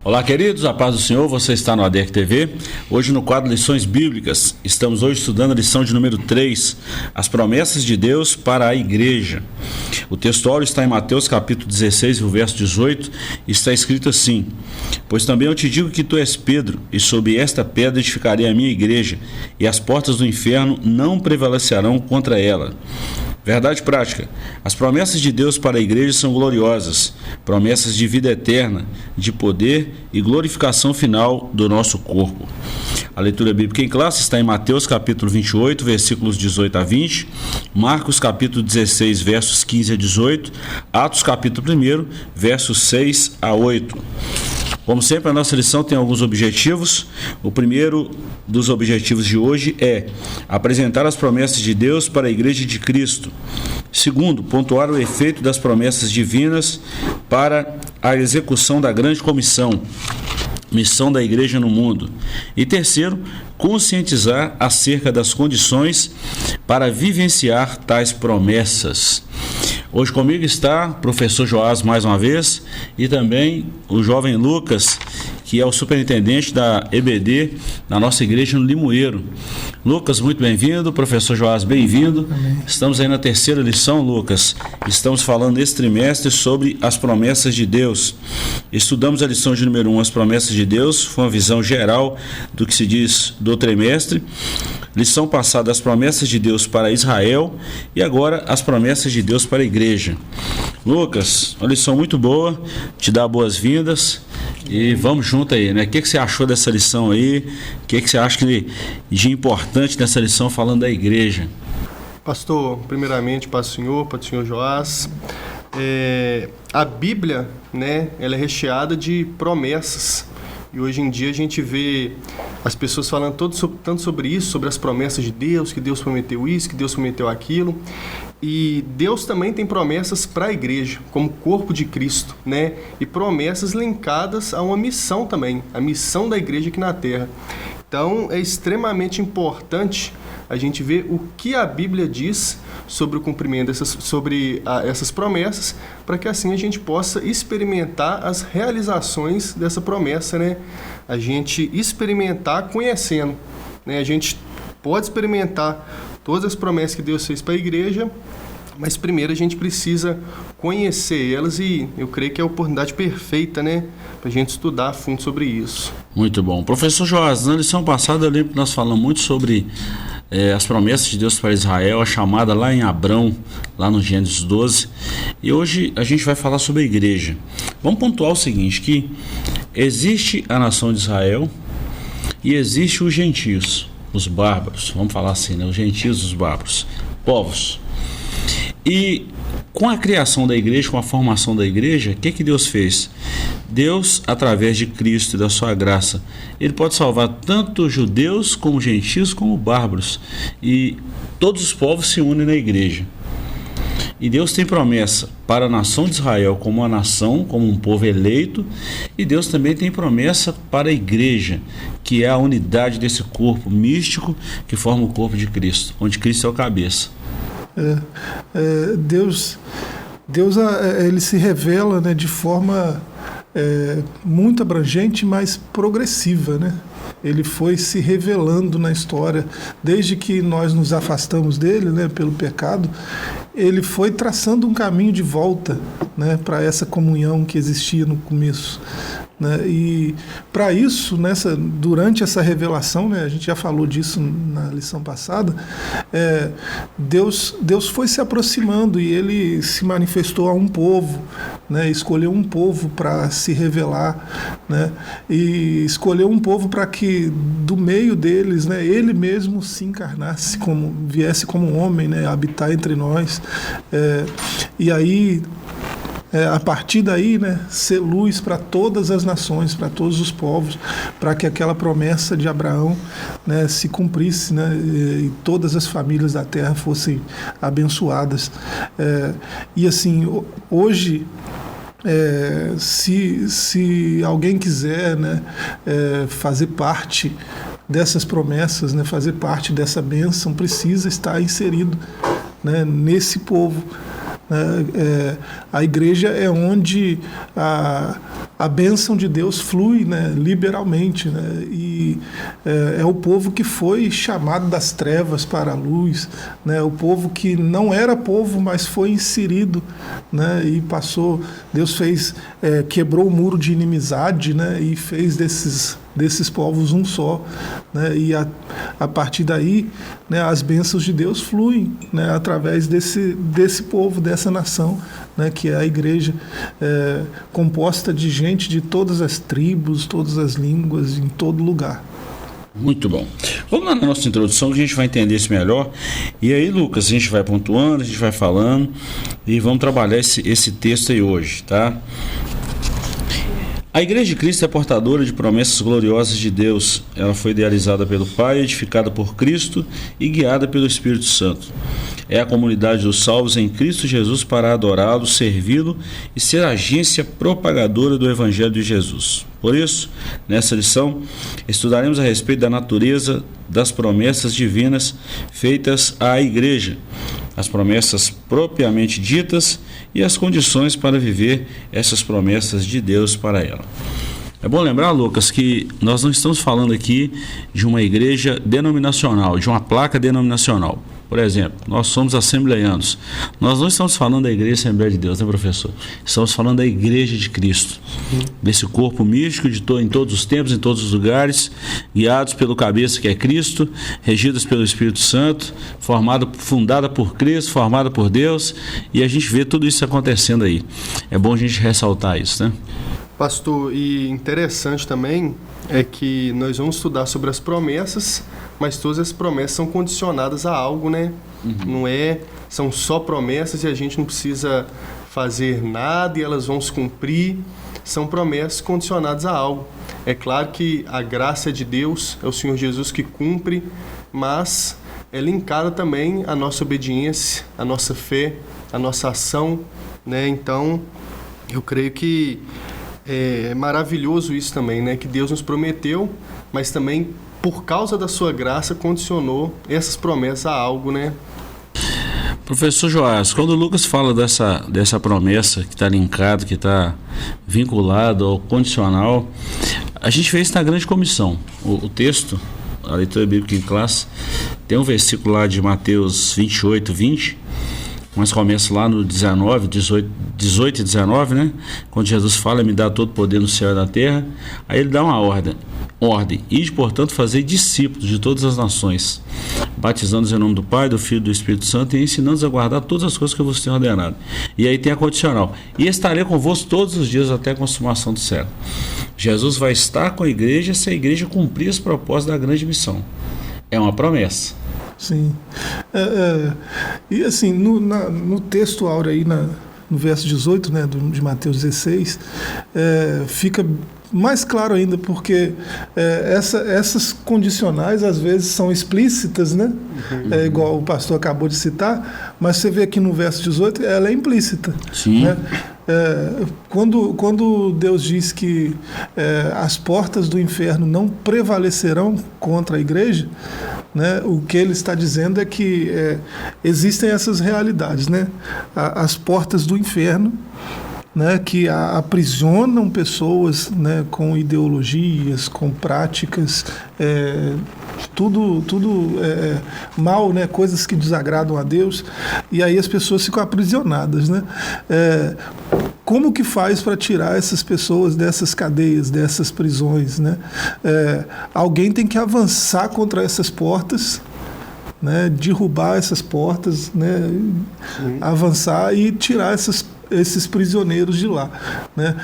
Olá, queridos, a paz do Senhor, você está no ADEC TV. Hoje no quadro Lições Bíblicas, estamos hoje estudando a lição de número 3, as promessas de Deus para a igreja. O textuário está em Mateus capítulo 16, o verso 18, e está escrito assim: Pois também eu te digo que tu és Pedro, e sob esta pedra edificarei a minha igreja, e as portas do inferno não prevalecerão contra ela. Verdade prática: as promessas de Deus para a igreja são gloriosas, promessas de vida eterna, de poder e glorificação final do nosso corpo. A leitura bíblica em classe está em Mateus capítulo 28, versículos 18 a 20, Marcos capítulo 16, versos 15 a 18, Atos capítulo 1, versos 6 a 8. Como sempre, a nossa lição tem alguns objetivos. O primeiro dos objetivos de hoje é apresentar as promessas de Deus para a Igreja de Cristo. Segundo, pontuar o efeito das promessas divinas para a execução da grande comissão, missão da igreja no mundo. E terceiro, conscientizar acerca das condições para vivenciar tais promessas. Hoje comigo está o professor Joás mais uma vez e também o jovem Lucas, que é o superintendente da EBD na nossa igreja no Limoeiro. Lucas, muito bem-vindo. Professor Joás, bem-vindo. Estamos aí na terceira lição, Lucas. Estamos falando nesse trimestre sobre as promessas de Deus. Estudamos a lição de número 1, as promessas de Deus. Foi uma visão geral do que se diz do trimestre. Lição passada, as promessas de Deus para Israel, e agora as promessas de Deus para a igreja. Lucas, uma lição muito boa, te dá boas-vindas e vamos junto aí, né? O que você achou dessa lição aí? O que você acha de importante nessa lição falando da igreja? Pastor, primeiramente para o senhor Joás, a Bíblia, né, ela é recheada de promessas. E hoje em dia a gente vê as pessoas falando tanto sobre isso, sobre as promessas de Deus, que Deus prometeu isso, que Deus prometeu aquilo. E Deus também tem promessas para a igreja, como corpo de Cristo, né? E promessas linkadas a uma missão também, a missão da igreja aqui na Terra. Então é extremamente importante a gente ver o que a Bíblia diz sobre o cumprimento essas promessas, para que assim a gente possa experimentar as realizações dessa promessa, né? A gente experimentar conhecendo, né? A gente pode experimentar todas as promessas que Deus fez para a igreja, mas primeiro a gente precisa conhecer elas, e eu creio que é a oportunidade perfeita, né, para a gente estudar a fundo sobre isso. Muito bom. Professor Joás, na lição passada eu lembro que nós falamos muito sobre as promessas de Deus para Israel, a chamada lá em Abrão, lá no Gênesis 12, e hoje a gente vai falar sobre a igreja. Vamos pontuar o seguinte, que existe a nação de Israel e existe os gentios, os bárbaros, vamos falar assim, né? Os gentios, os bárbaros, povos. E com a criação da igreja, com a formação da igreja, o que Deus fez? Deus, através de Cristo e da sua graça, Ele pode salvar tanto judeus como gentios como bárbaros. E todos os povos se unem na igreja. E Deus tem promessa para a nação de Israel como uma nação, como um povo eleito. E Deus também tem promessa para a igreja, que é a unidade desse corpo místico que forma o corpo de Cristo, onde Cristo é o cabeça. Deus ele se revela, né, de forma muito abrangente, mas progressiva, né? Ele foi se revelando na história desde que nós nos afastamos dele, né, pelo pecado. Ele foi traçando um caminho de volta, né, para essa comunhão que existia no começo, né? E para isso, durante essa revelação, né, a gente já falou disso na lição passada, Deus foi se aproximando e Ele se manifestou a um povo, né, escolheu um povo para se revelar, né, e escolheu um povo para que do meio deles, né, Ele mesmo se encarnasse, viesse como um homem, né, habitar entre nós, e aí a partir daí, né, ser luz para todas as nações, para todos os povos, para que aquela promessa de Abraão, né, se cumprisse, né, e todas as famílias da terra fossem abençoadas. E assim, hoje, se alguém quiser, né, fazer parte dessas promessas, né, fazer parte dessa bênção, precisa estar inserido, né, nesse povo, né? A igreja é onde a bênção de Deus flui, né, liberalmente, né? E é o povo que foi chamado das trevas para a luz, né? O povo que não era povo, mas foi inserido, né? E passou, Deus fez, quebrou o muro de inimizade, né? E fez desses povos um só, né? E a partir daí, né, as bênçãos de Deus fluem, né, através desse povo, dessa nação, né, que é a igreja, composta de gente de todas as tribos, todas as línguas, em todo lugar. Muito bom. Vamos lá na nossa introdução que a gente vai entender isso melhor. E aí, Lucas, a gente vai pontuando, a gente vai falando e vamos trabalhar esse texto aí hoje, tá? A Igreja de Cristo é portadora de promessas gloriosas de Deus. Ela foi idealizada pelo Pai, edificada por Cristo e guiada pelo Espírito Santo. É a comunidade dos salvos em Cristo Jesus para adorá-lo, servi-lo e ser agência propagadora do Evangelho de Jesus. Por isso, nessa lição, estudaremos a respeito da natureza das promessas divinas feitas à Igreja, as promessas propriamente ditas e as condições para viver essas promessas de Deus para ela. É bom lembrar, Lucas, que nós não estamos falando aqui de uma igreja denominacional, de uma placa denominacional. Por exemplo, nós somos assembleianos. Nós não estamos falando da Igreja Assembleia de Deus, né, professor? Estamos falando da Igreja de Cristo, desse corpo místico em todos os tempos, em todos os lugares, guiados pelo cabeça que é Cristo, regidos pelo Espírito Santo, fundada por Cristo, formada por Deus, e a gente vê tudo isso acontecendo aí. É bom a gente ressaltar isso, né? Pastor, e interessante também é que nós vamos estudar sobre as promessas, mas todas as promessas são condicionadas a algo, né? Não são só promessas e a gente não precisa fazer nada e elas vão se cumprir. São promessas condicionadas a algo. É claro que a graça é de Deus, é o Senhor Jesus que cumpre, mas ela encara também a nossa obediência, a nossa fé, a nossa ação, né? Então, eu creio que é maravilhoso isso também, né? Que Deus nos prometeu, mas também por causa da sua graça condicionou essas promessas a algo, né? Professor Joás, quando o Lucas fala dessa promessa que está linkado, que está vinculado ao condicional, a gente vê isso na grande comissão. O texto, a leitura bíblica em classe, tem um versículo lá de Mateus 28, 20, mas começa lá no 18 e 19, né? Quando Jesus fala, me dá todo o poder no céu e na terra, aí ele dá uma ordem, ide, portanto, fazer discípulos de todas as nações, batizando-os em nome do Pai, do Filho e do Espírito Santo e ensinando-os a guardar todas as coisas que eu vos tenho ordenado. E aí tem a condicional, e estarei convosco todos os dias até a consumação do século. Jesus vai estar com a igreja se a igreja cumprir os propósitos da grande missão. É uma promessa. Sim. E assim, no texto áureo aí, no verso 18, né, de Mateus 16, fica mais claro ainda, porque essas condicionais às vezes são explícitas, né? Igual o pastor acabou de citar, mas você vê aqui no verso 18, ela é implícita. Sim. Né? Quando Deus diz que as portas do inferno não prevalecerão contra a igreja, né, o que ele está dizendo é que existem essas realidades, né? As portas do inferno, né, que aprisionam pessoas, né, com ideologias, com práticas, tudo mal, né, coisas que desagradam a Deus, e aí as pessoas ficam aprisionadas, né? Como que faz para tirar essas pessoas dessas cadeias, dessas prisões, né? Alguém tem que avançar contra essas portas, né, derrubar essas portas, né, avançar e tirar esses prisioneiros de lá, né?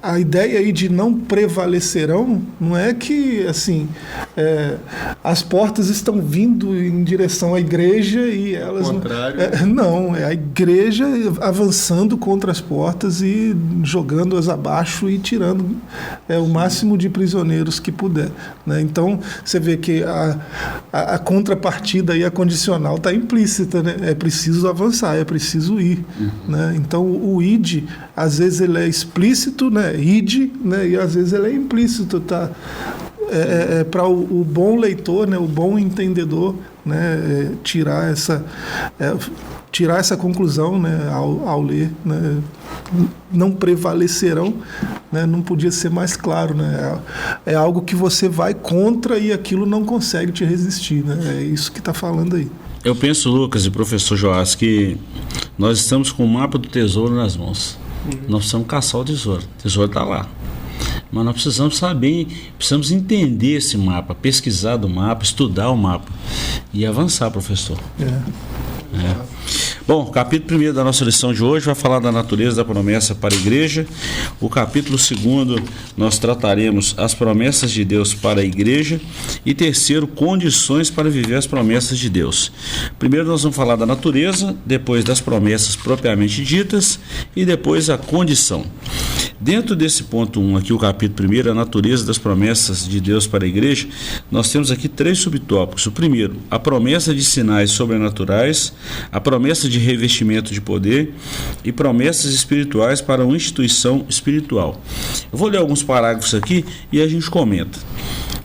A ideia aí de não prevalecerão não é que assim as portas estão vindo em direção à igreja e elas não, é a igreja avançando contra as portas e jogando-as abaixo e tirando o máximo de prisioneiros que puder, né? Então você vê que a contrapartida e a condicional está implícita, né? É preciso avançar, é preciso ir, né? Então o id, às vezes ele é explícito, né? Id, né? E às vezes ele é implícito, tá? Para o bom leitor, né? O bom entendedor, né, tirar essa conclusão, né, ao ler, né, não prevalecerão, né, não podia ser mais claro, né, é algo que você vai contra e aquilo não consegue te resistir, né, é isso que está falando aí. Eu penso, Lucas e professor Joás, que nós estamos com o mapa do tesouro nas mãos. Nós precisamos caçar o tesouro está lá. Mas nós precisamos saber, precisamos entender esse mapa, pesquisar do mapa, estudar o mapa e avançar, professor. Bom, o capítulo 1 da nossa lição de hoje vai falar da natureza da promessa para a igreja. O capítulo 2 nós trataremos as promessas de Deus para a igreja. E terceiro, condições para viver as promessas de Deus. Primeiro nós vamos falar da natureza, depois das promessas propriamente ditas e depois a condição. Dentro desse ponto 1 aqui, o capítulo 1, a natureza das promessas de Deus para a igreja, nós temos aqui 3 subtópicos. O primeiro, a promessa de sinais sobrenaturais, a promessa de revestimento de poder e promessas espirituais para uma instituição espiritual. Eu vou ler alguns parágrafos aqui e a gente comenta.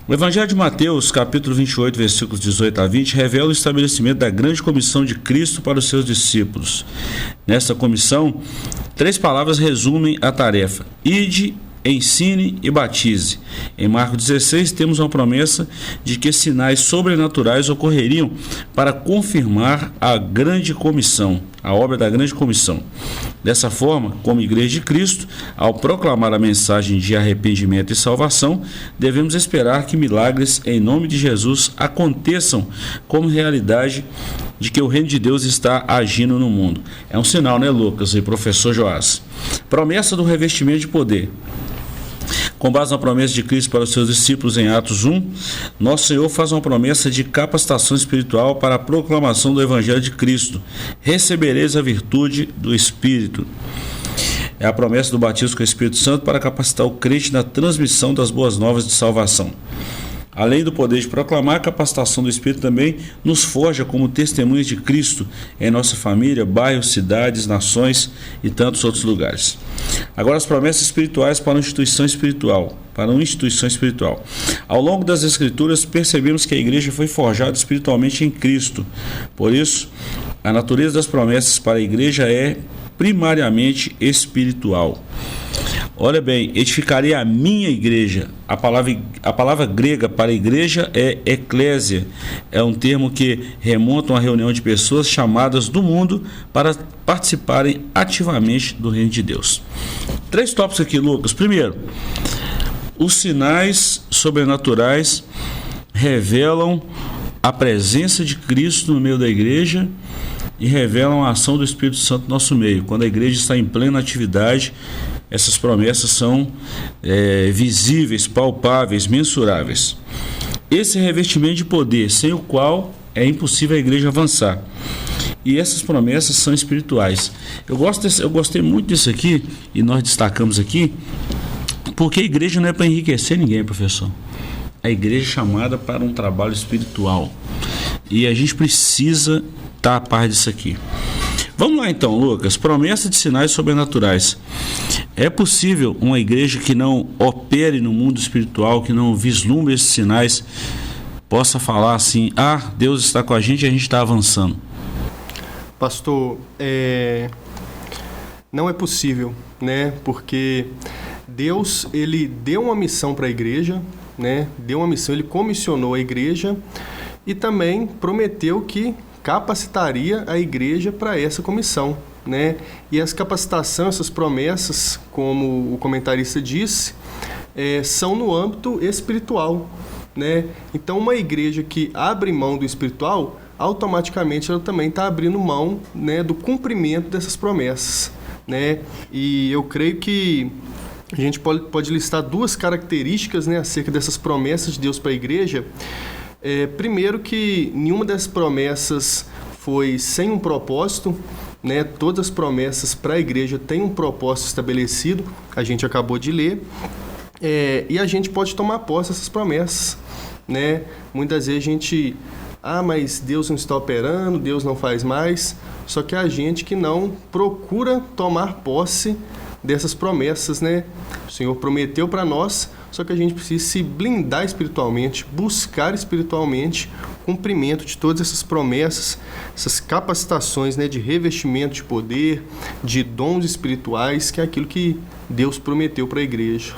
O Evangelho de Mateus, capítulo 28, versículos 18 a 20, revela o estabelecimento da grande comissão de Cristo para os seus discípulos. Nesta comissão, 3 palavras resumem a tarefa: ide, ensine e batize. Em Marcos 16 temos uma promessa de que sinais sobrenaturais ocorreriam para confirmar a grande comissão, a obra da grande comissão. Dessa forma, como Igreja de Cristo, ao proclamar a mensagem de arrependimento e salvação, devemos esperar que milagres em nome de Jesus aconteçam como realidade de que o reino de Deus está agindo no mundo. É um sinal, né, Lucas e professor Joás? Promessa do revestimento de poder. Com base na promessa de Cristo para os seus discípulos em Atos 1, nosso Senhor faz uma promessa de capacitação espiritual para a proclamação do Evangelho de Cristo. Recebereis a virtude do Espírito. É a promessa do batismo com o Espírito Santo para capacitar o crente na transmissão das boas novas de salvação. Além do poder de proclamar, a capacitação do Espírito também nos forja como testemunhas de Cristo em nossa família, bairros, cidades, nações e tantos outros lugares. Agora, as promessas espirituais para uma instituição espiritual. Ao longo das Escrituras, percebemos que a igreja foi forjada espiritualmente em Cristo. Por isso, a natureza das promessas para a igreja é primariamente espiritual. Olha bem, edificarei a minha igreja. A palavra grega para igreja é eclésia. É um termo que remonta a uma reunião de pessoas chamadas do mundo para participarem ativamente do reino de Deus. 3 tópicos aqui, Lucas. Primeiro, os sinais sobrenaturais revelam a presença de Cristo no meio da igreja e revelam a ação do Espírito Santo no nosso meio. Quando a igreja está em plena atividade, essas promessas são visíveis, palpáveis, mensuráveis. Esse revestimento de poder, sem o qual é impossível a igreja avançar. E essas promessas são espirituais. Eu gostei muito disso aqui, e nós destacamos aqui, porque a igreja não é para enriquecer ninguém, professor. A igreja é chamada para um trabalho espiritual. E a gente precisa estar a par disso aqui. Vamos lá então, Lucas. Promessa de sinais sobrenaturais. É possível uma igreja que não opere no mundo espiritual, que não vislumbre esses sinais, possa falar assim: Deus está com a gente e a gente está avançando? Pastor, não é possível, né? Porque Deus, ele deu uma missão para a igreja, né? Deu uma missão, ele comissionou a igreja e também prometeu que capacitaria a igreja para essa comissão, né? E essa capacitação, essas promessas, como o comentarista disse, são no âmbito espiritual, né? Então, uma igreja que abre mão do espiritual, automaticamente ela também está abrindo mão, né, do cumprimento dessas promessas, né? E eu creio que a gente pode listar 2 características, né, acerca dessas promessas de Deus para a igreja. Primeiro, que nenhuma dessas promessas foi sem um propósito, né? Todas as promessas para a igreja têm um propósito estabelecido, a gente acabou de ler, e a gente pode tomar posse dessas promessas, né? Muitas vezes a gente, mas Deus não está operando, Deus não faz mais, só que é a gente que não procura tomar posse dessas promessas, né? O Senhor prometeu para nós, só que a gente precisa se blindar espiritualmente, buscar espiritualmente o cumprimento de todas essas promessas, essas capacitações, né, de revestimento de poder, de dons espirituais, que é aquilo que Deus prometeu para a igreja.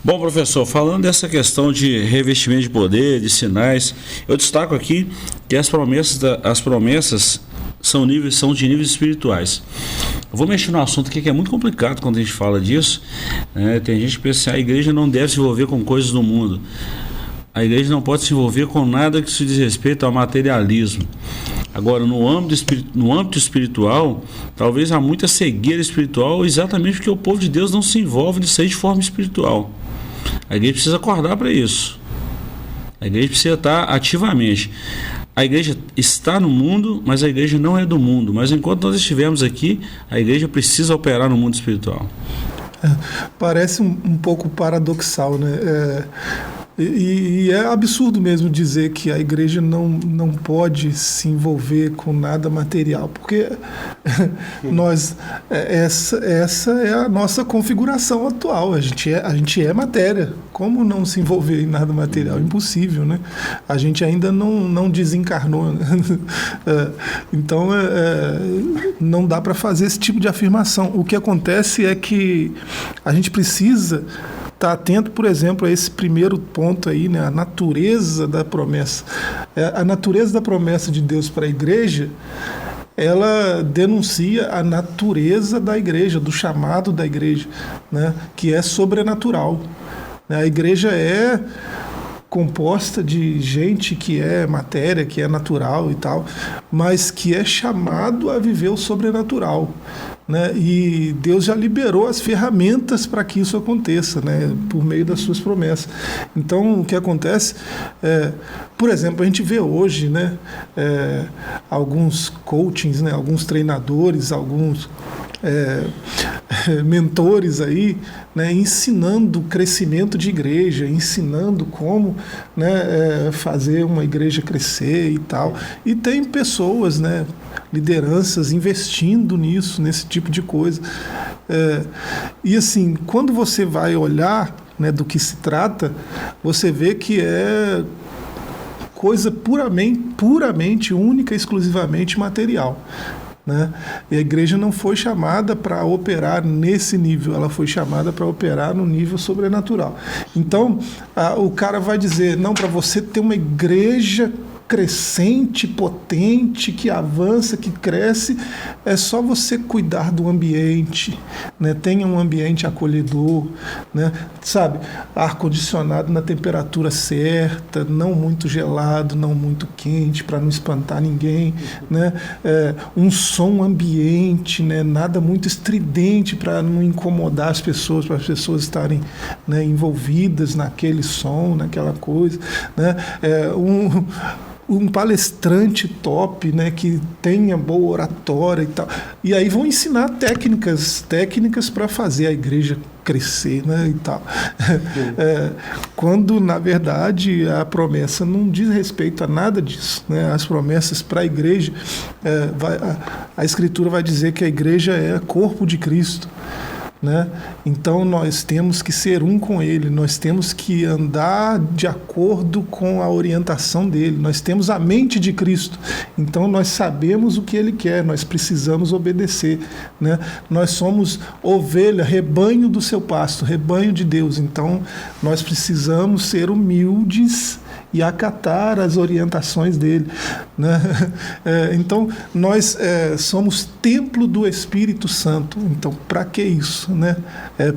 Bom, professor, falando dessa questão de revestimento de poder, de sinais, eu destaco aqui que as promessas são de níveis espirituais. Eu vou mexer no assunto aqui que é muito complicado quando a gente fala disso. Tem gente que pensa que a igreja não deve se envolver com coisas do mundo. A igreja não pode se envolver com nada que se diz respeito ao materialismo. Agora, no âmbito espiritual, talvez há muita cegueira espiritual, exatamente porque o povo de Deus não se envolve nisso aí de forma espiritual. A igreja precisa acordar para isso. A igreja precisa estar ativamente. A igreja está no mundo, mas a igreja não é do mundo. Mas enquanto nós estivermos aqui, a igreja precisa operar no mundo espiritual. Parece um pouco paradoxal, né? E é absurdo mesmo dizer que a igreja não pode se envolver com nada material, porque essa é a nossa configuração atual. A gente é matéria. Como não se envolver em nada material? Impossível, né? A gente ainda não desencarnou, né? Então não dá para fazer esse tipo de afirmação. O que acontece é que a gente precisa estar atento, por exemplo, a esse primeiro ponto aí, né? A natureza da promessa. A natureza da promessa de Deus para a igreja, ela denuncia a natureza da igreja, do chamado da igreja, né? Que é sobrenatural. A igreja é composta de gente que é matéria, que é natural e tal, mas que é chamado a viver o sobrenatural, né? E Deus já liberou as ferramentas para que isso aconteça, né? Por meio das suas promessas. Então, o que acontece por exemplo, a gente vê hoje, né, alguns coachings, né, alguns treinadores, alguns mentores aí, né, ensinando o crescimento de igreja, ensinando como, né, fazer uma igreja crescer e tal. E tem pessoas, né, lideranças investindo nisso, nesse tipo de coisa. E assim, quando você vai olhar, né, do que se trata, você vê que é coisa puramente, única, exclusivamente material, né? E a igreja não foi chamada para operar nesse nível, ela foi chamada para operar no nível sobrenatural. Então, o cara vai dizer, não, para você ter uma igreja crescente, potente, que avança, que cresce, é só você cuidar do ambiente, né? Tenha um ambiente acolhedor, né? Sabe, ar-condicionado na temperatura certa, não muito gelado, não muito quente, para não espantar ninguém, né? Um som ambiente, né? Nada muito estridente para não incomodar as pessoas, para as pessoas estarem, né, envolvidas naquele som, naquela coisa, né? Um palestrante top, né, que tenha boa oratória e tal. E aí vão ensinar técnicas para fazer a igreja crescer, né, e tal. Quando, na verdade, a promessa não diz respeito a nada disso, né? As promessas para a igreja, a Escritura vai dizer que a igreja é corpo de Cristo, né? Então nós temos que ser um com Ele, nós temos que andar de acordo com a orientação dele, nós temos a mente de Cristo, então nós sabemos o que Ele quer, nós precisamos obedecer, né? Nós somos ovelha, rebanho do seu pasto, rebanho de Deus, então nós precisamos ser humildes e acatar as orientações dele, né? Então nós somos templo do Espírito Santo. Então, para que isso, né?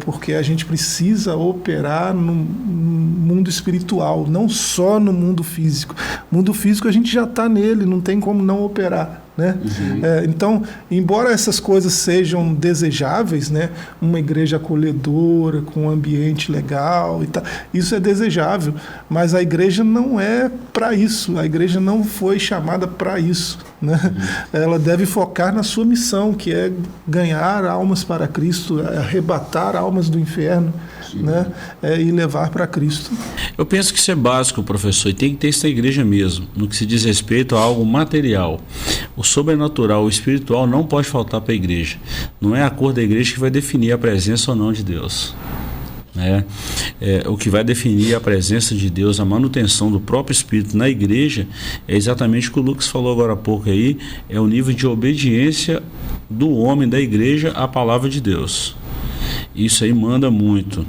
Porque a gente precisa operar no mundo espiritual, não só no mundo físico. Mundo físico a gente já está nele, não tem como não operar, né? Uhum. Então, embora essas coisas sejam desejáveis, né, uma igreja acolhedora, com um ambiente legal e tal, isso é desejável, mas a igreja não é para isso, a igreja não foi chamada para isso, né? Ela deve focar na sua missão, que é ganhar almas para Cristo, arrebatar almas do inferno, né? E levar para Cristo. Eu penso que isso é básico, professor, e tem que ter isso na igreja mesmo, no que se diz respeito a algo material. O sobrenatural, o espiritual não pode faltar para a igreja. Não é a cor da igreja que vai definir a presença ou não de Deus. O que vai definir a presença de Deus, a manutenção do próprio Espírito na igreja, é exatamente o que o Lucas falou agora há pouco aí, é o nível de obediência do homem da igreja à palavra de Deus. Isso aí manda muito.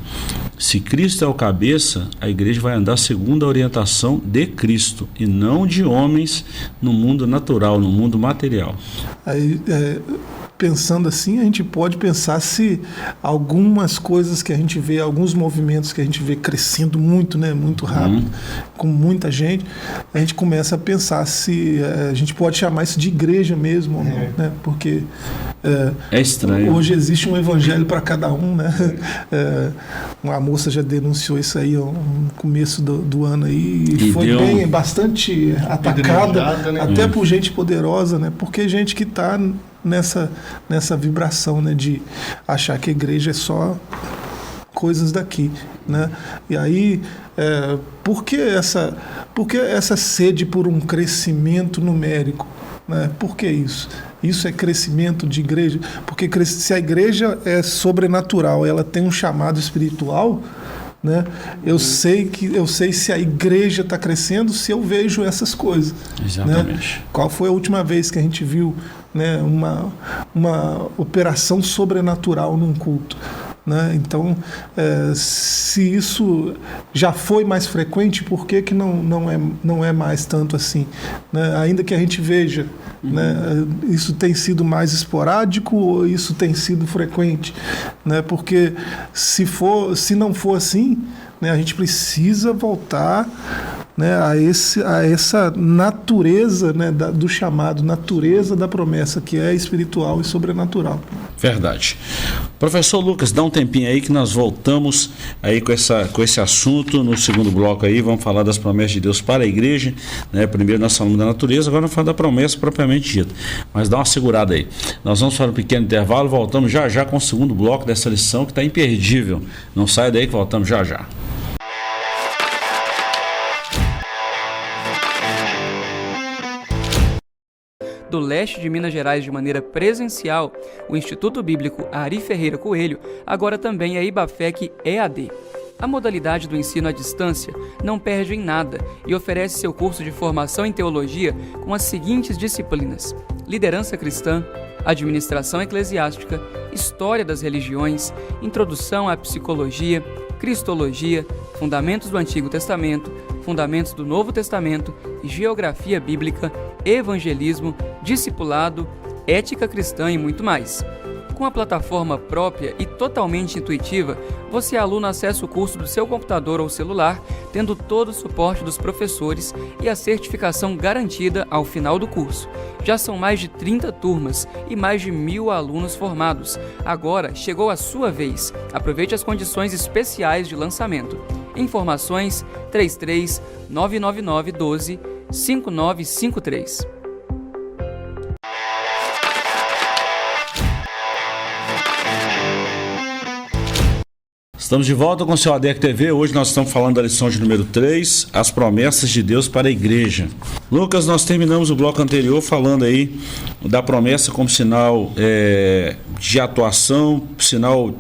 Se Cristo é o cabeça, a igreja vai andar segundo a orientação de Cristo e não de homens no mundo natural, no mundo material. Aí, pensando assim, a gente pode pensar se algumas coisas que a gente vê, alguns movimentos que a gente vê crescendo muito, né, muito rápido, com muita gente, a gente começa a pensar se a gente pode chamar isso de igreja mesmo ou não, né? Porque é estranho. Hoje existe um evangelho para cada um, né? Uma moça já denunciou isso aí no começo do ano aí, e foi bastante atacada, né? Até por gente poderosa, né? Porque gente que está nessa vibração, né, de achar que a igreja é só coisas daqui, né? E aí, por que essa sede por um crescimento numérico, né? Por que isso? Isso é crescimento de igreja? Porque se a igreja é sobrenatural, ela tem um chamado espiritual, né? Eu sei se a igreja está crescendo se eu vejo essas coisas. Exatamente. Né? Qual foi a última vez que a gente viu, né, uma operação sobrenatural num culto? Né? Então, se isso já foi mais frequente, por que não é mais tanto assim? Né? Ainda que a gente veja, né, isso tem sido mais esporádico ou isso tem sido frequente? Né? Porque se não for assim, né, a gente precisa voltar, né, a essa natureza, né, do chamado, natureza da promessa, que é espiritual e sobrenatural. Verdade. Professor Lucas, dá um tempinho aí que nós voltamos aí com esse assunto no segundo bloco aí, vamos falar das promessas de Deus para a igreja, né? Primeiro nós falamos da natureza, agora nós falamos da promessa propriamente dita. Mas dá uma segurada aí. Nós vamos para um pequeno intervalo, voltamos já com o segundo bloco dessa lição que está imperdível. Não sai daí que voltamos já. Do leste de Minas Gerais de maneira presencial, o Instituto Bíblico Ari Ferreira Coelho agora também é IBAFEC EAD. A modalidade do ensino à distância não perde em nada e oferece seu curso de formação em teologia com as seguintes disciplinas: liderança cristã, administração eclesiástica, história das religiões, introdução à psicologia, cristologia, fundamentos do Antigo Testamento, fundamentos do Novo Testamento, geografia bíblica, evangelismo, discipulado, ética cristã e muito mais. Com a plataforma própria e totalmente intuitiva, você, aluno, acessa o curso do seu computador ou celular, tendo todo o suporte dos professores e a certificação garantida ao final do curso. Já são mais de 30 turmas e mais de 1.000 alunos formados. Agora chegou a sua vez. Aproveite as condições especiais de lançamento. Informações 33 999 12 5953. Estamos de volta com o seu ADEC TV. Hoje nós estamos falando da lição de número 3, as promessas de Deus para a igreja. Lucas, nós terminamos o bloco anterior falando aí da promessa como sinal de atuação, sinal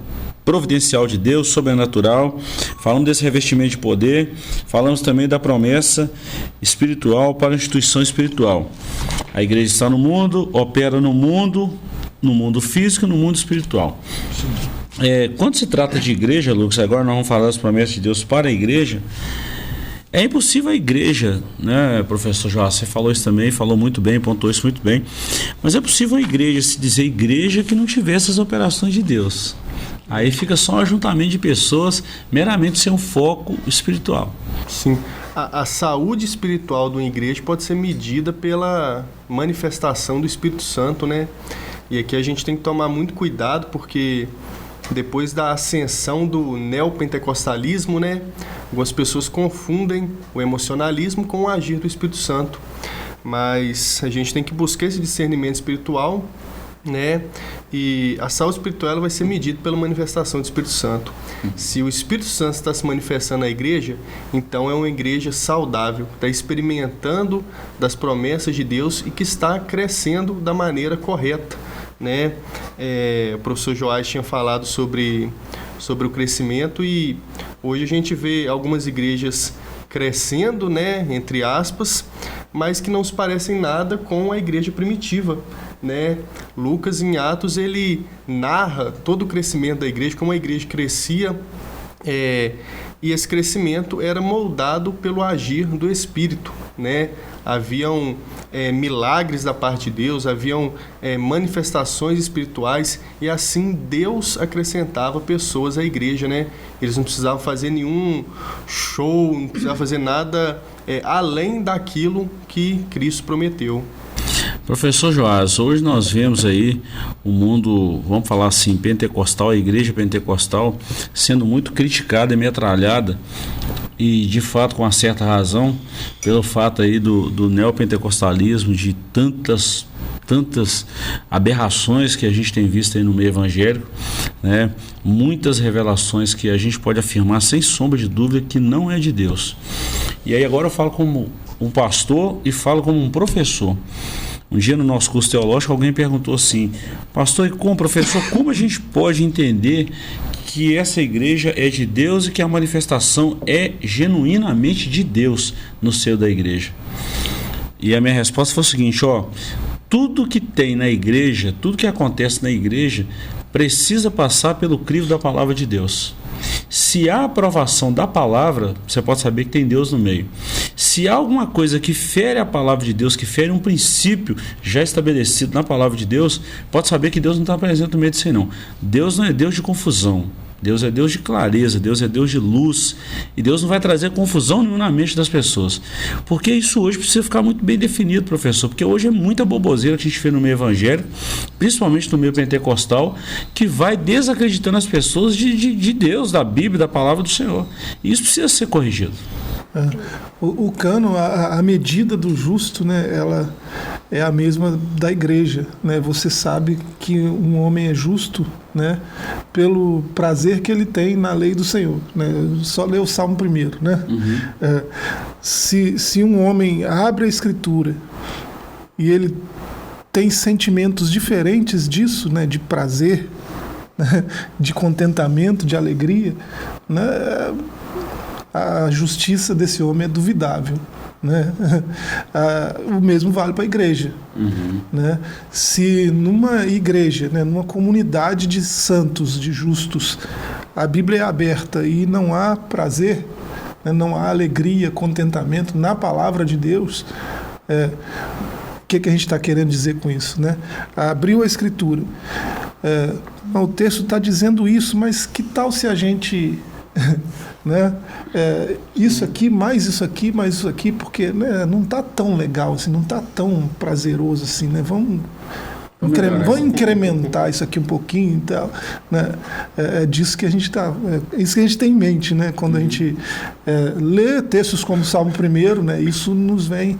providencial de Deus, sobrenatural. Falamos desse revestimento de poder. Falamos também da promessa espiritual para a instituição espiritual. A igreja está no mundo, opera no mundo físico e no mundo espiritual. Quando se trata de igreja, Lucas, agora nós vamos falar das promessas de Deus para a igreja. É impossível a igreja, né, professor Joás, você falou isso também, falou muito bem, pontuou isso muito bem, mas é possível a igreja se dizer igreja que não tiver essas operações de Deus. Aí fica só um ajuntamento de pessoas meramente sem um foco espiritual. Sim. A saúde espiritual de uma igreja pode ser medida pela manifestação do Espírito Santo, né? E aqui a gente tem que tomar muito cuidado, porque depois da ascensão do neopentecostalismo, né, algumas pessoas confundem o emocionalismo com o agir do Espírito Santo. mas a gente tem que buscar esse discernimento espiritual, né? E a saúde espiritual ela vai ser medida pela manifestação do Espírito Santo. Se o Espírito Santo está se manifestando na igreja, então é uma igreja saudável, está experimentando das promessas de Deus e que está crescendo da maneira correta, né? O professor Joás tinha falado sobre o crescimento, e hoje a gente vê algumas igrejas crescendo, né, entre aspas, mas que não se parecem nada com a igreja primitiva, né? Lucas, em Atos, ele narra todo o crescimento da igreja, como a igreja crescia, e esse crescimento era moldado pelo agir do Espírito, né? Haviam milagres da parte de Deus, haviam manifestações espirituais, e assim Deus acrescentava pessoas à igreja, né? Eles não precisavam fazer nenhum show, não precisavam fazer nada além daquilo que Cristo prometeu. Professor Joás, hoje nós vemos aí o mundo, vamos falar assim, pentecostal, a igreja pentecostal, sendo muito criticada e metralhada, e de fato com uma certa razão, pelo fato aí do neopentecostalismo, de tantas aberrações que a gente tem visto aí no meio evangélico, né? Muitas revelações que a gente pode afirmar sem sombra de dúvida que não é de Deus. E aí agora eu falo como um pastor e falo como um professor. Um dia no nosso curso teológico alguém perguntou assim: pastor, e como professor, como a gente pode entender que essa igreja é de Deus e que a manifestação é genuinamente de Deus no seio da igreja? E a minha resposta foi o seguinte: tudo que tem na igreja, tudo que acontece na igreja precisa passar pelo crivo da palavra de Deus. Se há aprovação da palavra, você pode saber que tem Deus no meio. Se há alguma coisa que fere a palavra de Deus, que fere um princípio já estabelecido na palavra de Deus, pode saber que Deus não está presente no meio disso aí não. Deus não é Deus de confusão. Deus é Deus de clareza, Deus é Deus de luz, e Deus não vai trazer confusão nenhuma na mente das pessoas. Porque isso hoje precisa ficar muito bem definido, professor, porque hoje é muita boboseira que a gente vê no meio evangélico, principalmente no meio pentecostal, que vai desacreditando as pessoas de Deus, da Bíblia, da palavra do Senhor. E isso precisa ser corrigido. O cano, a medida do justo, né, ela é a mesma da igreja, né? Você sabe que um homem é justo, né, pelo prazer que ele tem na lei do Senhor, né? Só ler o Salmo 1, né? Se um homem abre a Escritura e ele tem sentimentos diferentes disso, né, de prazer, né, de contentamento, de alegria, né, a justiça desse homem é duvidável, né? O mesmo vale para a igreja, né? Se numa igreja, né, numa comunidade de santos, de justos, a Bíblia é aberta e não há prazer, né, não há alegria, contentamento na palavra de Deus, o que a gente está querendo dizer com isso, né? Abriu a Escritura, o texto está dizendo isso, mas que tal se a gente né, isso aqui, mais isso aqui, mais isso aqui, porque, né, não está tão legal assim, não está tão prazeroso assim, né? Vamos incrementar isso aqui um pouquinho e tal, né? Disso que a gente está, isso que a gente tem em mente, né? Quando a gente lê textos como o Salmo 1, né? Isso nos vem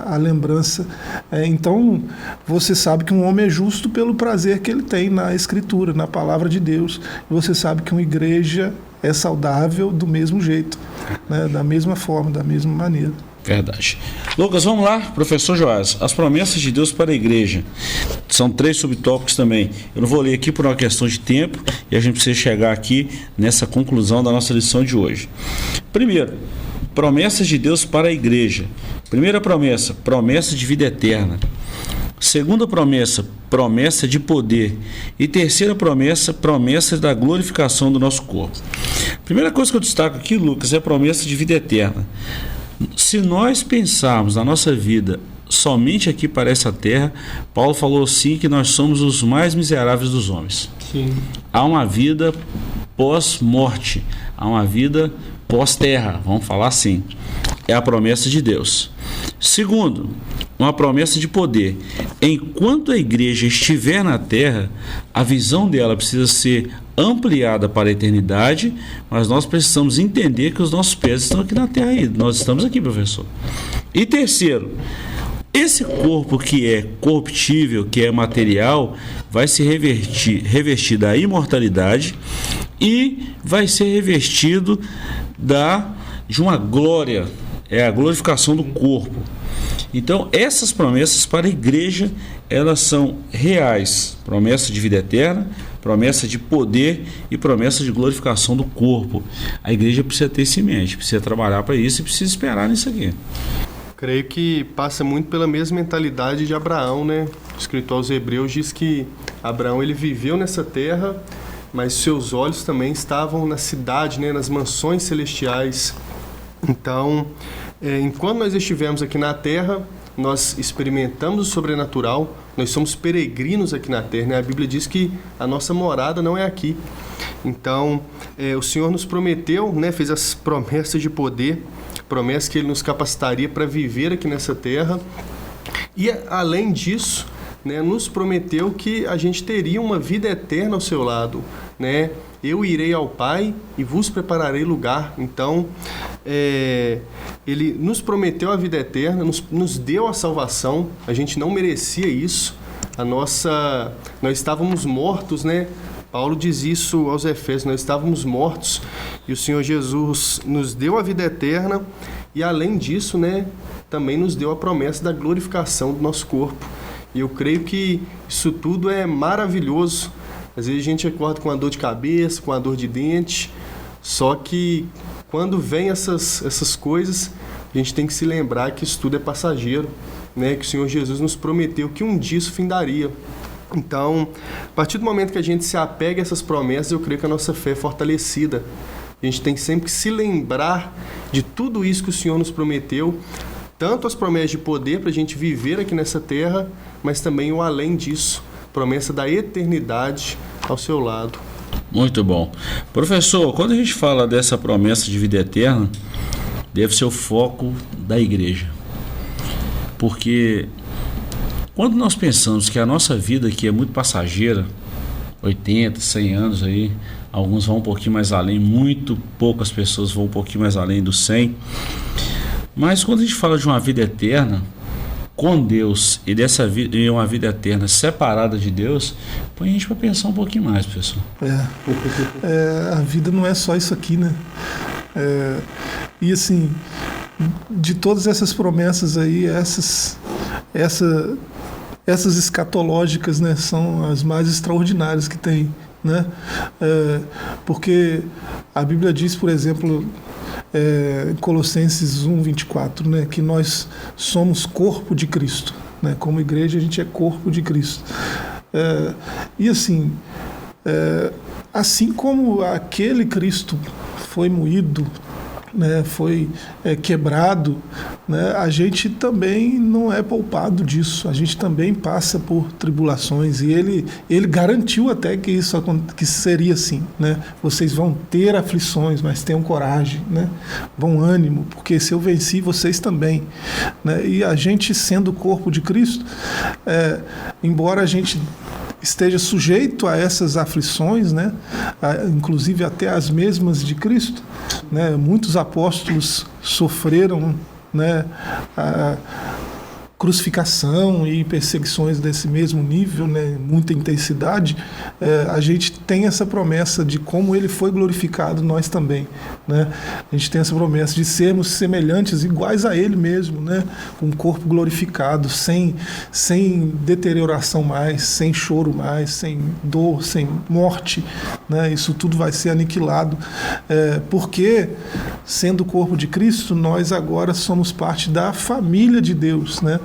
a lembrança. Então, você sabe que um homem é justo pelo prazer que ele tem na Escritura, na palavra de Deus. E você sabe que uma igreja é saudável do mesmo jeito, né? Da mesma forma, da mesma maneira. Verdade. Lucas, vamos lá, professor Joás. As promessas de Deus para a igreja. São 3 subtópicos também. Eu não vou ler aqui por uma questão de tempo, e a gente precisa chegar aqui nessa conclusão da nossa lição de hoje. Primeiro, promessas de Deus para a igreja. Primeira promessa, promessa de vida eterna. Segunda promessa, promessa de poder. E terceira promessa, promessa da glorificação do nosso corpo. Primeira coisa que eu destaco aqui, Lucas, é a promessa de vida eterna. Se nós pensarmos na nossa vida somente aqui para essa terra, Paulo falou assim que nós somos os mais miseráveis dos homens. Sim. Há uma vida pós-morte, há uma vida pós-terra, vamos falar assim. É a promessa de Deus. Segundo, uma promessa de poder. Enquanto a igreja estiver na terra, a visão dela precisa ser ampliada para a eternidade, mas nós precisamos entender que os nossos pés estão aqui na terra ainda. Nós estamos aqui, professor. E terceiro, esse corpo que é corruptível, que é material, vai se revestir da imortalidade e vai ser revestido de uma glória, é a glorificação do corpo. Então, essas promessas para a igreja, elas são reais. Promessa de vida eterna, promessa de poder e promessa de glorificação do corpo. A igreja precisa ter isso em mente, precisa trabalhar para isso e precisa esperar nisso aqui. Creio que passa muito pela mesma mentalidade de Abraão, né? O escritor aos Hebreus diz que Abraão ele viveu nessa terra, mas seus olhos também estavam na cidade, né? Nas mansões celestiais. Então, enquanto nós estivermos aqui na terra, nós experimentamos o sobrenatural, nós somos peregrinos aqui na terra, né? A Bíblia diz que a nossa morada não é aqui. Então, o Senhor nos prometeu, né? Fez as promessas de poder, promessa que Ele nos capacitaria para viver aqui nessa terra. E, além disso, né, nos prometeu que a gente teria uma vida eterna ao seu lado, né? Eu irei ao Pai e vos prepararei lugar. Então, Ele nos prometeu a vida eterna, nos deu a salvação. A gente não merecia isso. Nós estávamos mortos, né? Paulo diz isso aos Efésios, nós estávamos mortos e o Senhor Jesus nos deu a vida eterna e, além disso, né, também nos deu a promessa da glorificação do nosso corpo. E eu creio que isso tudo é maravilhoso. Às vezes a gente acorda com a dor de cabeça, com a dor de dente, só que quando vem essas coisas, a gente tem que se lembrar que isso tudo é passageiro, né? Que o Senhor Jesus nos prometeu que um dia isso findaria. Então, a partir do momento que a gente se apega a essas promessas, eu creio que a nossa fé é fortalecida. A gente tem sempre que se lembrar de tudo isso que o Senhor nos prometeu, tanto as promessas de poder para a gente viver aqui nessa terra, mas também o além disso, promessa da eternidade ao seu lado. Muito bom. Professor, quando a gente fala dessa promessa de vida eterna, deve ser o foco da igreja. Porque quando nós pensamos que a nossa vida aqui é muito passageira, 80, 100 anos aí, alguns vão um pouquinho mais além, muito poucas pessoas vão um pouquinho mais além do 100. Mas quando a gente fala de uma vida eterna com Deus e dessa vida, e uma vida eterna separada de Deus, põe a gente para pensar um pouquinho mais, pessoal. A vida não é só isso aqui, né? E assim, de todas essas promessas aí, essas escatológicas, né, são as mais extraordinárias que tem, né? Porque a Bíblia diz, por exemplo, em Colossenses 1:24, né, que nós somos corpo de Cristo, né? Como igreja a gente é corpo de Cristo. E assim, assim como aquele Cristo foi moído, né, foi quebrado, né, a gente também não é poupado disso, a gente também passa por tribulações e ele garantiu até que que seria assim, né? Vocês vão ter aflições, mas tenham coragem, né? Bom ânimo, porque se eu venci, vocês também, né? E a gente, sendo o corpo de Cristo, embora a gente esteja sujeito a essas aflições, né? Inclusive até as mesmas de Cristo, né? Muitos apóstolos sofreram, né, a crucificação e perseguições desse mesmo nível, né, muita intensidade. A gente tem essa promessa de como ele foi glorificado, nós também, né? A gente tem essa promessa de sermos semelhantes, iguais a ele mesmo, né? Com um corpo glorificado, sem deterioração mais, sem choro mais, sem dor, sem morte, né? Isso tudo vai ser aniquilado, porque, sendo o corpo de Cristo, nós agora somos parte da família de Deus, né?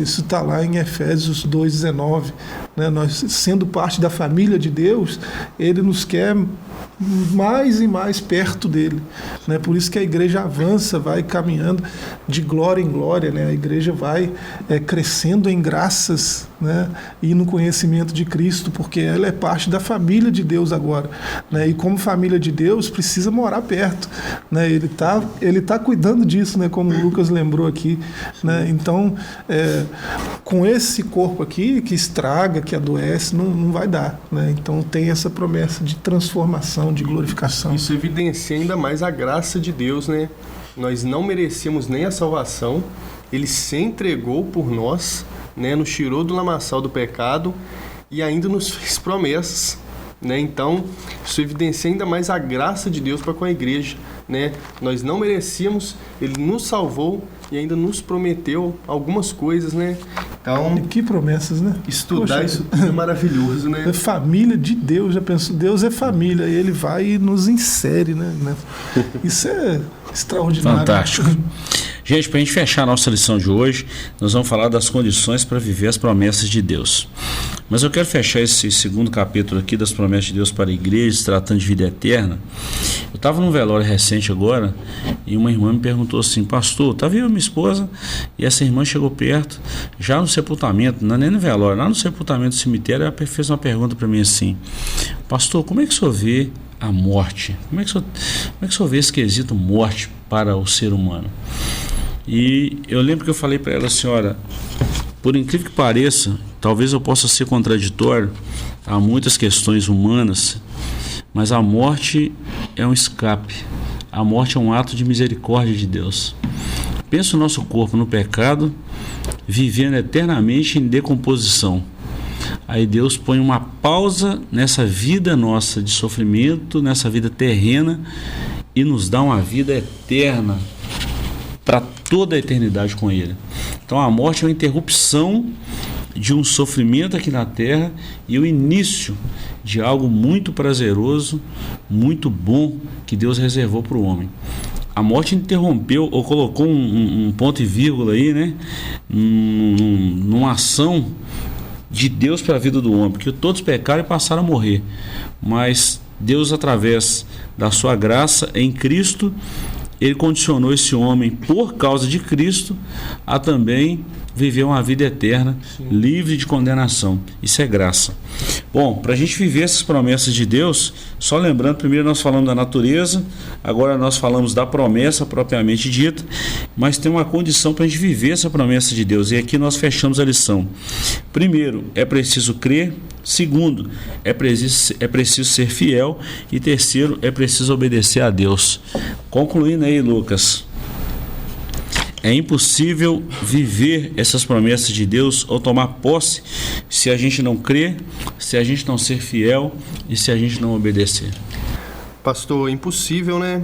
Isso está lá em Efésios 2:19, né? Nós, sendo parte da família de Deus, Ele nos quer mais e mais perto dele, né? Por isso que a igreja avança, vai caminhando de glória em glória, né? A igreja vai crescendo em graças, né, e no conhecimento de Cristo, porque ela é parte da família de Deus agora, né, e como família de Deus precisa morar perto, né, ele tá cuidando disso, né, como o Lucas lembrou aqui, né, então com esse corpo aqui que estraga, que adoece, não vai dar, né, então tem essa promessa de transformação, de glorificação. Isso evidencia ainda mais a graça de Deus, né? Nós não merecíamos nem a salvação, Ele se entregou por nós, né? Nos tirou do lamaçal do pecado e ainda nos fez promessas, né? Então, isso evidencia ainda mais a graça de Deus para com a igreja, né? Nós não merecíamos, Ele nos salvou e ainda nos prometeu algumas coisas, né? Então, e que promessas, né? Estudar Poxa, isso tudo é maravilhoso, né? É família de Deus, já pensou? Deus é família, e Ele vai e nos insere, né? Isso é extraordinário. Fantástico. Gente, para a gente fechar a nossa lição de hoje, nós vamos falar das condições para viver as promessas de Deus. Mas eu quero fechar esse segundo capítulo aqui das promessas de Deus para a igreja, tratando de vida eterna. Eu estava num velório recente agora e uma irmã me perguntou assim: pastor, estava eu e minha esposa e essa irmã chegou perto, já no sepultamento, não é nem no velório, lá no sepultamento do cemitério, ela fez uma pergunta para mim assim: pastor, como é que o senhor vê a morte? Como é que o senhor vê esse quesito morte para o ser humano? E eu lembro que eu falei para ela: senhora, por incrível que pareça, talvez eu possa ser contraditório a muitas questões humanas, mas a morte é um escape, a morte é um ato de misericórdia de Deus. Pensa o nosso corpo no pecado, vivendo eternamente em decomposição. Aí Deus põe uma pausa nessa vida nossa de sofrimento, nessa vida terrena, e nos dá uma vida eterna para toda a eternidade com Ele. Então a morte é uma interrupção de um sofrimento aqui na terra e o início de algo muito prazeroso, muito bom que Deus reservou para o homem. A morte interrompeu ou colocou um ponto e vírgula aí, né, numa ação de Deus para a vida do homem, porque todos pecaram e passaram a morrer, mas Deus, através da sua graça em Cristo, Ele condicionou esse homem, por causa de Cristo, a também viver uma vida eterna, sim, livre de condenação. Isso é graça. Bom, para a gente viver essas promessas de Deus, só lembrando, primeiro nós falamos da natureza, agora nós falamos da promessa propriamente dita, mas tem uma condição para a gente viver essa promessa de Deus, e aqui nós fechamos a lição. Primeiro, é preciso crer. Segundo, é preciso ser fiel. E terceiro, é preciso obedecer a Deus. Concluindo aí, Lucas, é impossível viver essas promessas de Deus ou tomar posse se a gente não crer, se a gente não ser fiel e se a gente não obedecer. Pastor, impossível, né?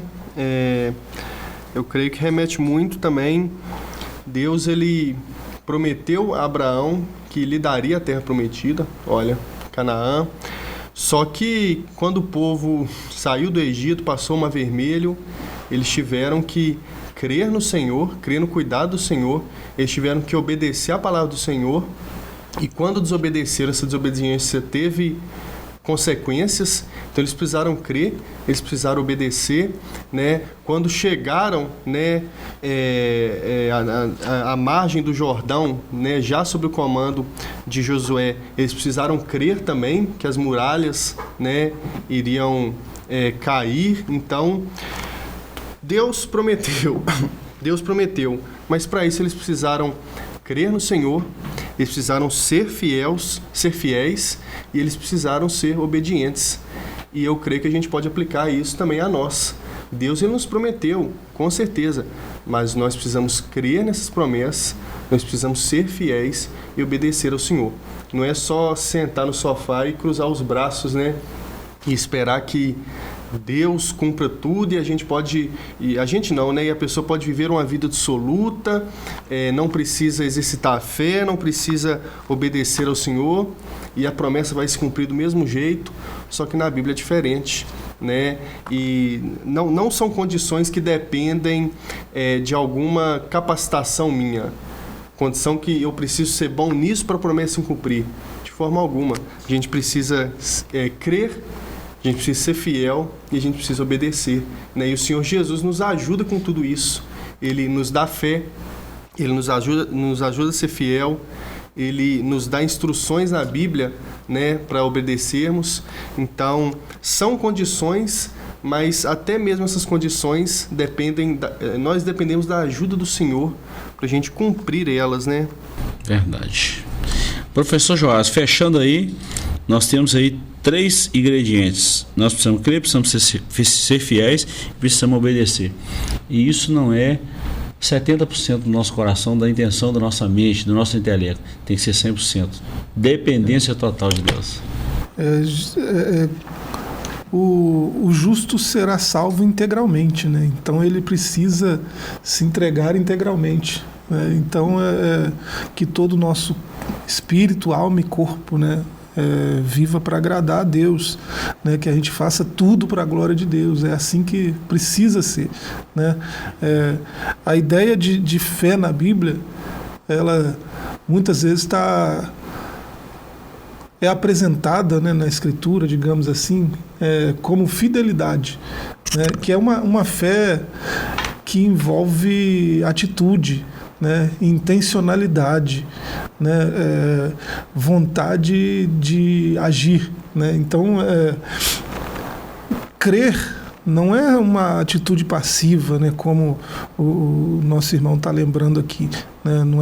Eu creio que remete muito também. Deus, Ele prometeu a Abraão que lhe daria a terra prometida, olha, Canaã. Só que quando o povo saiu do Egito, passou o Mar Vermelho, eles tiveram que crer no Senhor, crer no cuidado do Senhor, eles tiveram que obedecer a palavra do Senhor, e quando desobedeceram, essa desobediência teve consequências, então eles precisaram crer, eles precisaram obedecer, né? Quando chegaram, né, à margem do Jordão, né, já sob o comando de Josué, eles precisaram crer também que as muralhas, né, iriam cair. Então Deus prometeu, mas para isso eles precisaram crer no Senhor, eles precisaram ser fiéis e eles precisaram ser obedientes. E eu creio que a gente pode aplicar isso também a nós. Deus, Ele nos prometeu, com certeza, mas nós precisamos crer nessas promessas, nós precisamos ser fiéis e obedecer ao Senhor. Não é só sentar no sofá e cruzar os braços, né, e esperar que Deus cumpra tudo e a gente pode, e a gente não, né? E a pessoa pode viver uma vida dissoluta, não precisa exercitar a fé, não precisa obedecer ao Senhor e a promessa vai se cumprir do mesmo jeito, só que na Bíblia é diferente, né? E não são condições que dependem de alguma capacitação minha, condição que eu preciso ser bom nisso para a promessa se cumprir, de forma alguma. A gente precisa crer, a gente precisa ser fiel e a gente precisa obedecer, né? E o Senhor Jesus nos ajuda com tudo isso. Ele nos dá fé, Ele nos ajuda a ser fiel ele nos dá instruções na Bíblia, né, para obedecermos. Então, são condições, mas até mesmo essas condições nós dependemos da ajuda do Senhor para a gente cumprir elas, né? Verdade. Professor Joás, fechando aí, nós temos aí 3 ingredientes. Nós precisamos crer, precisamos ser fiéis e precisamos obedecer. E isso não é 70% do nosso coração, da intenção da nossa mente, do nosso intelecto. Tem que ser 100%. Dependência total de Deus. O justo será salvo integralmente, né? Então ele precisa se entregar integralmente, né? Então que todo o nosso espírito, alma e corpo, né, viva para agradar a Deus, né? Que a gente faça tudo para a glória de Deus. É assim que precisa ser, né? A ideia de fé na Bíblia, ela muitas vezes é apresentada, né, na Escritura, digamos assim, como fidelidade, né? Que é uma fé que envolve atitude, né, intencionalidade, né, vontade de agir, né? Então, crer não é uma atitude passiva, né, como o nosso irmão está lembrando aqui, né? Não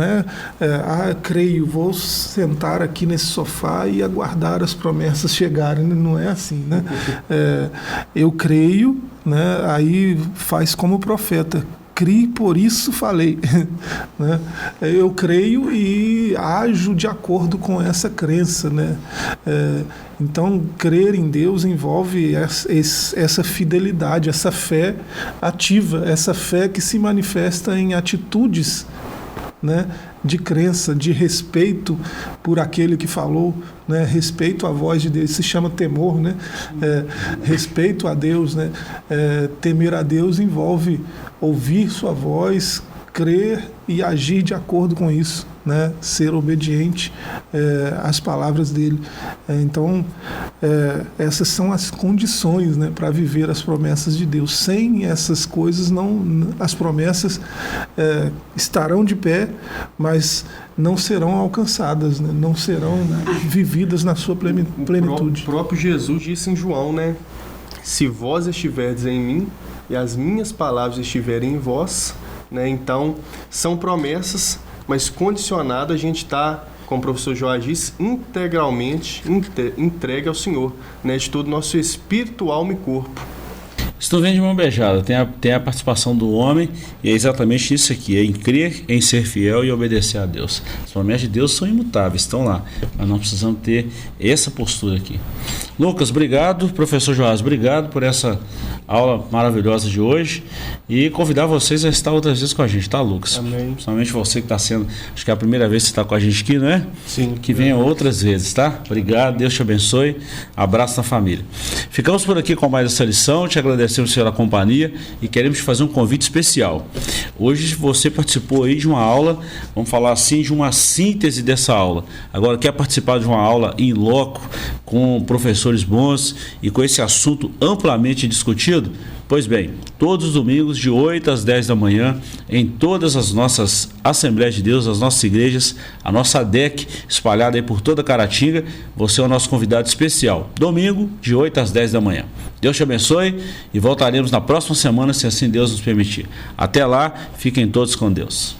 creio, vou sentar aqui nesse sofá e aguardar as promessas chegarem. Não é assim, né? Eu creio, né, aí faz como o profeta: criei, por isso falei. Né? Eu creio e ajo de acordo com essa crença, né? Então, crer em Deus envolve essa fidelidade, essa fé ativa, essa fé que se manifesta em atitudes, né, de crença, de respeito por aquele que falou, né, respeito à voz de Deus. Isso se chama temor, né? Respeito a Deus, né? Temer a Deus envolve ouvir sua voz, crer e agir de acordo com isso, né? Ser obediente às palavras dele. Então, essas são as condições, né, para viver as promessas de Deus. Sem essas coisas, as promessas estarão de pé, mas não serão alcançadas, né? Não serão, né, vividas na sua plenitude. O próprio Jesus disse em João, né? Se vós estiverdes em mim e as minhas palavras estiverem em vós, né? Então, são promessas, mas condicionado a gente está, como o professor Joás disse, integralmente entregue ao Senhor, né? De todo o nosso espírito, alma e corpo. Estou vendo de mão beijada, tem a participação do homem, e é exatamente isso aqui, em crer, em ser fiel e obedecer a Deus. As promessas de Deus são imutáveis, estão lá, mas nós precisamos ter essa postura aqui. Lucas, obrigado. Professor Joás, obrigado por essa aula maravilhosa de hoje, e convidar vocês a estar outras vezes com a gente, tá, Lucas? Amém. Principalmente você que está sendo, acho que é a primeira vez que você está com a gente aqui, não é? Sim. Que venha outras vezes, tá? Obrigado, Deus te abençoe, abraço na família. Ficamos por aqui com mais essa lição, te agradecemos pela companhia e queremos te fazer um convite especial. Hoje você participou aí de uma aula, vamos falar assim, de uma síntese dessa aula. Agora, quer participar de uma aula in loco, com professores bons e com esse assunto amplamente discutido? Pois bem, todos os domingos de 8 às 10 da manhã, em todas as nossas Assembleias de Deus, as nossas igrejas, a nossa ADEC espalhada aí por toda Caratinga, você é o nosso convidado especial. Domingo, de 8 às 10 da manhã. Deus te abençoe e voltaremos na próxima semana, se assim Deus nos permitir. Até lá, fiquem todos com Deus.